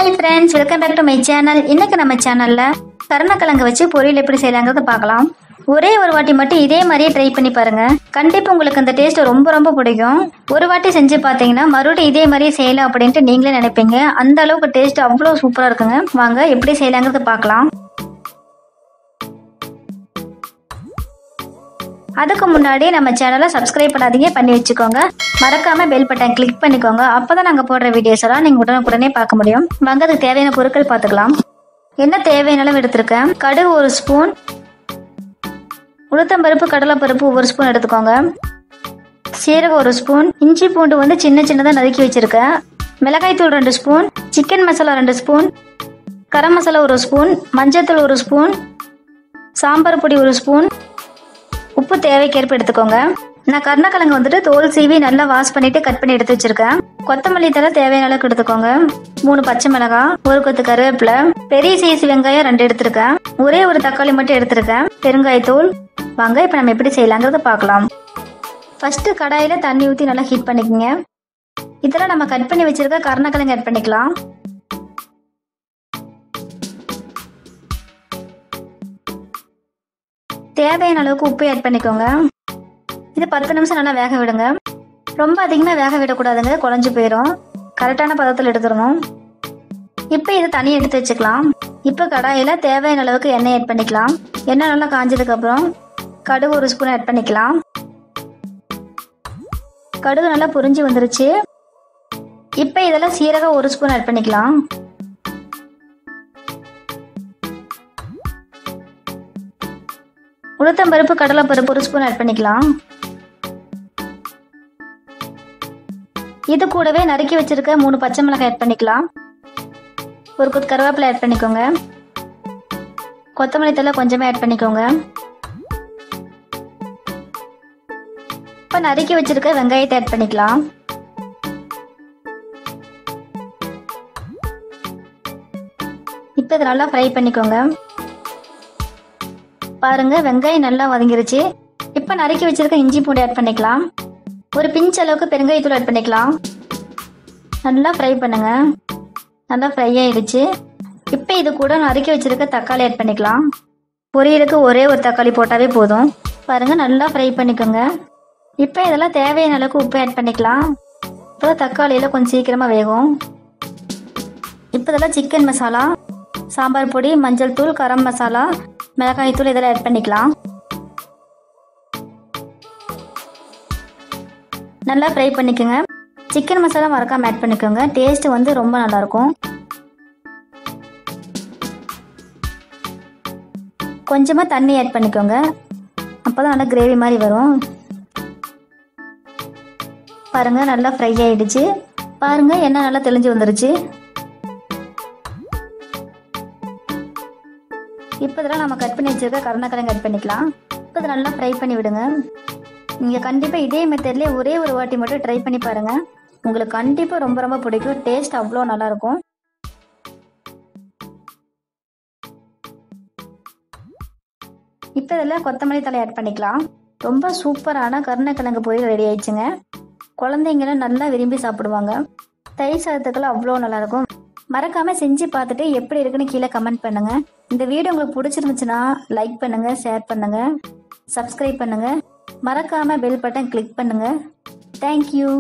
Hi friends, welcome back to my channel. இன்னைக்கு நம்ம சேனல்ல கருணக்கிழங்கு வச்சு பொரியல் எப்படி செய்யலாங்கிறத பார்க்கலாம். ஒரே ஒரு வாட்டி மட்டும் இதே மாதிரியே ட்ரை பண்ணி பாருங்க. கண்டிப்பா உங்களுக்கு இந்த டேஸ்ட் ரொம்ப ரொம்ப பிடிக்கும். ஒரு வாட்டி செஞ்சு பார்த்தீங்கன்னா மறுபடியும் இதே மாதிரியே செய்யலாம் அப்படின்ட்டு நீங்களே நினைப்பீங்க. அந்த அளவுக்கு டேஸ்ட் அவ்வளோ சூப்பரா இருக்குங்க. வாங்க எப்படி செய்யலாங்கிறத பார்க்கலாம். அதுக்கு முன்னாடி நம்ம சேனலை சப்ஸ்கிரைப் பண்ணாதீங்க, பண்ணி வச்சுக்கோங்க. மறக்காம பெல் பட்டன் கிளிக் பண்ணிக்கோங்க. அப்பதான் நாங்க போடுற வீடியோஸ் எல்லாம் நீங்க உடனுக்குடனே பார்க்க முடியும். வாங்க அதுக்கு தேவையான பொருட்கள் பார்த்துக்கலாம். என்ன தேவையான அளவு எடுத்திருக்கேன். கடுகு 1 ஸ்பூன், உளுத்தம்பருப்பு கடலைப்பருப்பு 1 ஸ்பூன் எடுத்துக்கோங்க. சீரகம் 1 ஸ்பூன், இஞ்சி பூண்டு வந்து சின்ன சின்னதாக நறுக்கி வச்சிருக்கேன். மிளகாய்த்தூள் 2 spoon, chicken masala 2 spoon, garam masala 1 spoon, மஞ்சத்தூள் 1 ஸ்பூன், சாம்பார் பொடி 1 ஸ்பூன், உப்பு தேவைக்கேற்ப எடுத்துக்கோங்க. நான் கருணக்கிழங்கு வந்துட்டு தோல் சீவி நல்லா வாஷ் பண்ணிட்டு கட் பண்ணி எடுத்து வச்சிருக்கேன். கொத்தமல்லி தழை தேவையான அளவுக்கு எடுத்துக்கோங்க. 3 பச்சை மிளகாய், 1 கொத்து கருவேப்பிலை, பெரிய சைஸ் வெங்காயம் 2 எடுத்திருக்கேன். ஒரே ஒரு தக்காளி மட்டும் எடுத்திருக்கேன். பெருங்காயத்தூள். வாங்க இப்ப நம்ம எப்படி செய்யலாங்கிறத பார்க்கலாம். ஃபர்ஸ்ட் கடாயில தண்ணி ஊற்றி நல்லா ஹீட் பண்ணிக்கோங்க. இதெல்லாம் நம்ம கட் பண்ணி வச்சிருக்க கருணக்கிழங்கு ஆட் பண்ணிக்கலாம். தேவையான அளவுக்கு உப்பு ஆட் பண்ணிக்கோங்க. இது 10 நிமிஷம் நல்லா வேக விடுங்க. ரொம்ப அதிகமாக வேக விடக்கூடாதுங்க, குழஞ்சு போயிடும். கரெக்டான பதத்தில் எடுத்துடணும். இப்போ இதை தனியாக எடுத்து வச்சுக்கலாம். இப்போ கடாயில் தேவையான அளவுக்கு எண்ணெய் ஆட் பண்ணிக்கலாம். எண்ணெய் நல்லா காஞ்சதுக்கப்புறம் கடுகு 1 ஸ்பூன் ஆட் பண்ணிக்கலாம். கடுகு நல்லா பொரிஞ்சு வந்துருச்சு. இப்போ இதெல்லாம் சீரகம் 1 ஸ்பூன் ஆட் பண்ணிக்கலாம். உளுத்தம்பருப்பு கடலைப்பருப்பு 1 ஸ்பூன் ஆட் பண்ணிக்கலாம். இது கூடவே நறுக்கி வச்சிருக்க 3 பச்சை மிளகாய் ஆட் பண்ணிக்கலாம். 1 கொத்து கருவேப்பிலை ஆட் பண்ணிக்கோங்க. கொத்தமல்லி தழை கொஞ்சமே ஆட் பண்ணிக்கோங்க. இப்போ நறுக்கி வச்சிருக்க வெங்காயத்தை ஆட் பண்ணிக்கலாம். இப்போ இதை நல்லா ஃப்ரை பண்ணிக்கோங்க. பாருங்க வெங்காயம் நல்லா வதங்கிருச்சு. இப்போ நறுக்கி வச்சிருக்க இஞ்சி பூண்டு ஆட் பண்ணிக்கலாம். ஒரு பிஞ்ச் அளவுக்கு பெருங்காயத்தூள் ஆட் பண்ணிக்கலாம். நல்லா ஃப்ரை பண்ணுங்க. நல்லா ஃப்ரை ஆயிடுச்சு. இப்போ இது கூட நறுக்கி வச்சிருக்க தக்காளி ஆட் பண்ணிக்கலாம். பொரியலுக்கு ஒரே ஒரு தக்காளி போட்டாவே போதும். பாருங்க நல்லா ஃப்ரை பண்ணிக்கோங்க. இப்போ இதெல்லாம் தேவையான அளவுக்கு உப்பு ஆட் பண்ணிக்கலாம். இப்போ தக்காளியில் கொஞ்சம் சீக்கிரமாக வேகும். இப்போ இதெல்லாம் சிக்கன் மசாலா, சாம்பார் பொடி, மஞ்சள் தூள், கரம் மசாலா, மிளகாய் தூள் இதெல்லாம் ஆட் பண்ணிக்கலாம். நல்லா ஃப்ரை பண்ணிக்கோங்க. சிக்கன் மசாலா மறக்காம ஆட் பண்ணிக்கோங்க. டேஸ்ட் வந்து ரொம்ப நல்லா இருக்கும். கொஞ்சமா தண்ணி ஆட் பண்ணிக்கோங்க. அப்பதான் நல்லா கிரேவி மாதிரி வரும். பாருங்க நல்லா ஃப்ரை ஆயிடுச்சு. பாருங்க எண்ணெய் நல்லா தெளிஞ்சு வந்துருச்சு. இப்போ இதெல்லாம் நம்ம கட் பண்ணி வச்சிருக்க கருணக்கிழங்கு ஆட் பண்ணிக்கலாம். இப்போ இதை நல்லா ஃப்ரை பண்ணி விடுங்க. நீங்கள் கண்டிப்பாக இதே மெத்தட்லேயே ஒரே ஒரு வாட்டி மட்டும் ட்ரை பண்ணி பாருங்கள். உங்களுக்கு கண்டிப்பாக ரொம்ப ரொம்ப பிடிக்கும். டேஸ்ட் அவ்வளோ நல்லாயிருக்கும். இப்போ இதில் கொத்தமல்லி தழை ஆட் பண்ணிக்கலாம். ரொம்ப சூப்பரான கருணக்கிழங்கு பொரியல் ரெடி ஆயிடுச்சுங்க. குழந்தைங்களும் நல்லா விரும்பி சாப்பிடுவாங்க. தயிர் சாதத்துக்கெல்லாம் அவ்வளோ நல்லாயிருக்கும். மறக்காம செஞ்சு பார்த்துட்டு எப்படி இருக்குன்னு கீழே கமெண்ட் பண்ணுங்க. இந்த வீடியோ உங்களுக்கு பிடிச்சிருந்துச்சுன்னா லைக் பண்ணுங்க, ஷேர் பண்ணுங்க, சப்ஸ்கிரைப் பண்ணுங்க. மறக்காம பெல் பட்டன் கிளிக் பண்ணுங்க. தேங்க்யூ.